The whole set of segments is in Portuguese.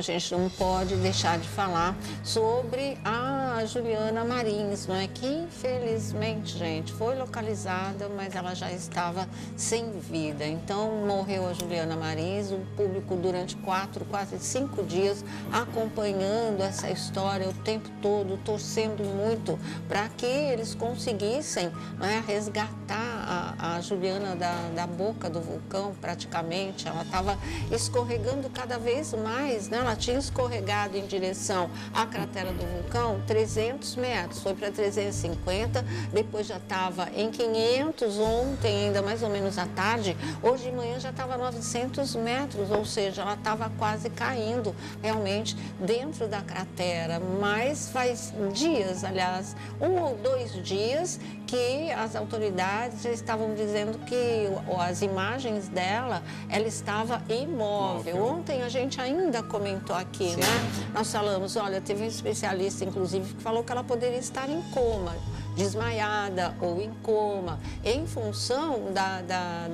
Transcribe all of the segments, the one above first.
A gente não pode deixar de falar sobre a Juliana Marins, não é? Que infelizmente, gente, foi localizada, mas ela já estava sem vida. Então, morreu a Juliana Marins, o público durante 4, quase 5 dias acompanhando essa história o tempo todo, torcendo muito para que eles conseguissem, não é, resgatar a Juliana da boca do vulcão, praticamente. Ela estava escorregando cada vez mais, né? Ela tinha escorregado em direção à cratera do vulcão 300 metros, foi para 350, depois já estava em 500 ontem, ainda mais ou menos à tarde, hoje de manhã já estava 900 metros, ou seja, ela estava quase caindo realmente dentro da cratera, mas faz dias, aliás, 1 ou 2 dias que as autoridades já estavam dizendo que as imagens dela, ela estava imóvel. Ontem a gente ainda comentou aqui, sim, né? Nós falamos, olha, teve um especialista, inclusive, que falou que ela poderia estar em coma, desmaiada ou em coma, em função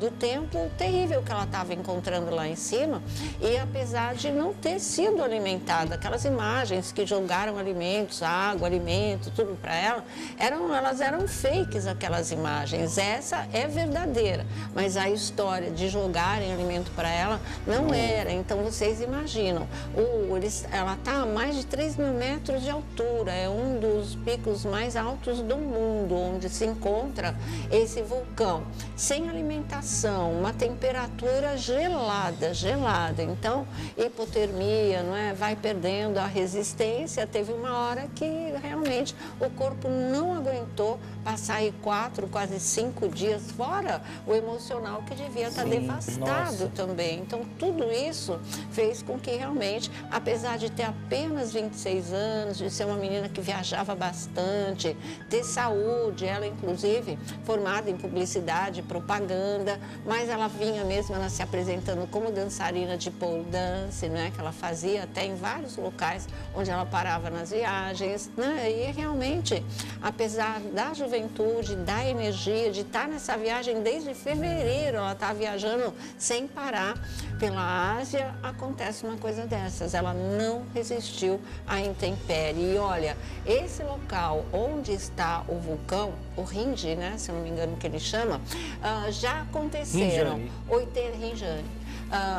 do tempo terrível que ela estava encontrando lá em cima, e apesar de não ter sido alimentada, aquelas imagens que jogaram alimentos, água, alimento, tudo para ela, elas eram fakes, aquelas imagens. Essa é verdadeira, mas a história de jogarem alimento para ela não era. Então vocês imaginam, ela está a mais de 3.000 metros de altura, é um dos picos mais altos do mundo, onde se encontra esse vulcão, sem alimentação, uma temperatura gelada, então hipotermia, não é? Vai perdendo a resistência. Teve uma hora que realmente o corpo não aguentou passar aí 4, quase 5 dias, fora o emocional que devia estar devastado também. Então tudo isso fez com que realmente, apesar de ter apenas 26 anos, de ser uma menina que viajava bastante, ter saúde, ela inclusive formada em publicidade, propaganda, mas ela vinha mesmo, ela se apresentando como dançarina de pole dance, né, que ela fazia até em vários locais onde ela parava nas viagens, né, e realmente, apesar da juventude, da energia, de estar nessa viagem desde fevereiro, ela está viajando sem parar pela Ásia, acontece uma coisa dessas, ela não resistiu à intempérie. E olha, esse local onde está o vulcão, o Rinjani, né, se eu não me engano que ele chama, já aconteceram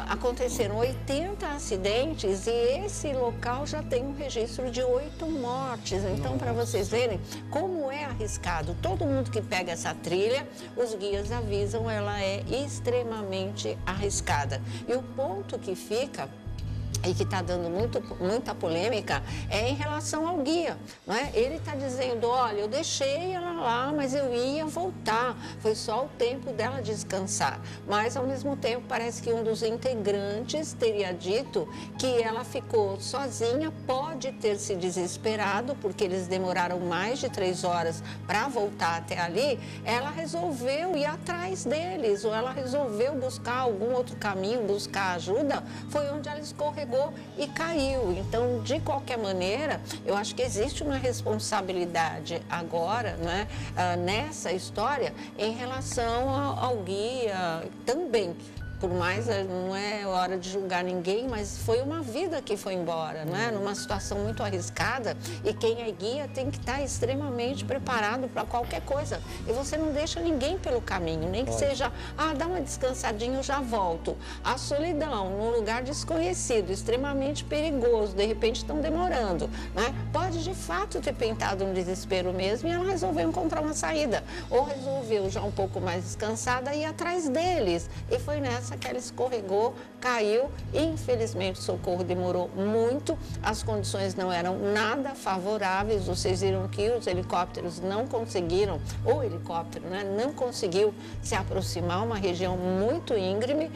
aconteceram 80 acidentes e esse local já tem um registro de 8 mortes. Então, para vocês verem como é arriscado, todo mundo que pega essa trilha, os guias avisam, ela é extremamente arriscada. E o ponto que fica e que está dando muita polêmica é em relação ao guia, não é? Ele está dizendo, olha, eu deixei ela lá, mas eu ia voltar, foi só o tempo dela descansar. Mas, ao mesmo tempo, parece que um dos integrantes teria dito que ela ficou sozinha, pode ter se desesperado, porque eles demoraram mais de 3 horas para voltar até ali, ela resolveu ir atrás deles, ou ela resolveu buscar algum outro caminho, buscar ajuda, foi onde ela escorregou e caiu. Então, de qualquer maneira, eu acho que existe uma responsabilidade agora, né, nessa história em relação ao guia também. Por mais, não é hora de julgar ninguém, mas foi uma vida que foi embora, né? Numa situação muito arriscada, e quem é guia tem que estar extremamente preparado para qualquer coisa. E você não deixa ninguém pelo caminho, nem que seja, dá uma descansadinha, eu já volto. A solidão, num lugar desconhecido, extremamente perigoso, de repente estão demorando, né? Pode de fato ter pintado um desespero mesmo e ela resolveu encontrar uma saída. Ou resolveu, já um pouco mais descansada, ir atrás deles. E foi nessa que ela escorregou, caiu, infelizmente o socorro demorou muito, as condições não eram nada favoráveis, vocês viram que os helicópteros não conseguiram, o helicóptero, né, não conseguiu se aproximar, uma região muito íngreme,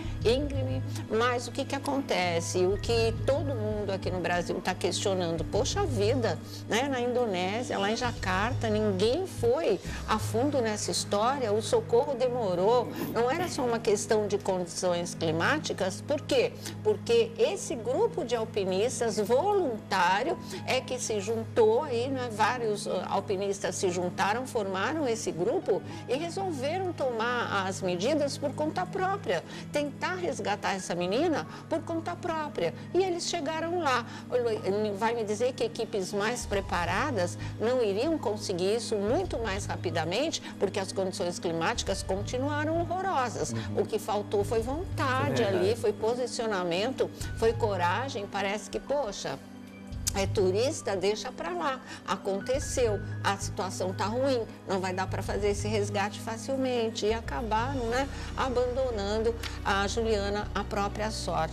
mas o que acontece? O que todo mundo aqui no Brasil está questionando, poxa vida, né, na Indonésia, lá em Jacarta, ninguém foi a fundo nessa história, o socorro demorou, não era só uma questão de condições climáticas, Por quê? Porque esse grupo de alpinistas voluntário é que se juntou aí, né? Vários alpinistas se juntaram, formaram esse grupo e resolveram tomar as medidas por conta própria, tentar resgatar essa menina por conta própria. E eles chegaram lá. Vai me dizer que equipes mais preparadas não iriam conseguir isso muito mais rapidamente, porque as condições climáticas continuaram horrorosas. O que faltou foi vontade ali, foi posicionamento, foi coragem. Parece que, poxa, é turista, deixa para lá. Aconteceu, a situação está ruim, não vai dar para fazer esse resgate facilmente. E acabaram, né, abandonando a Juliana à própria sorte.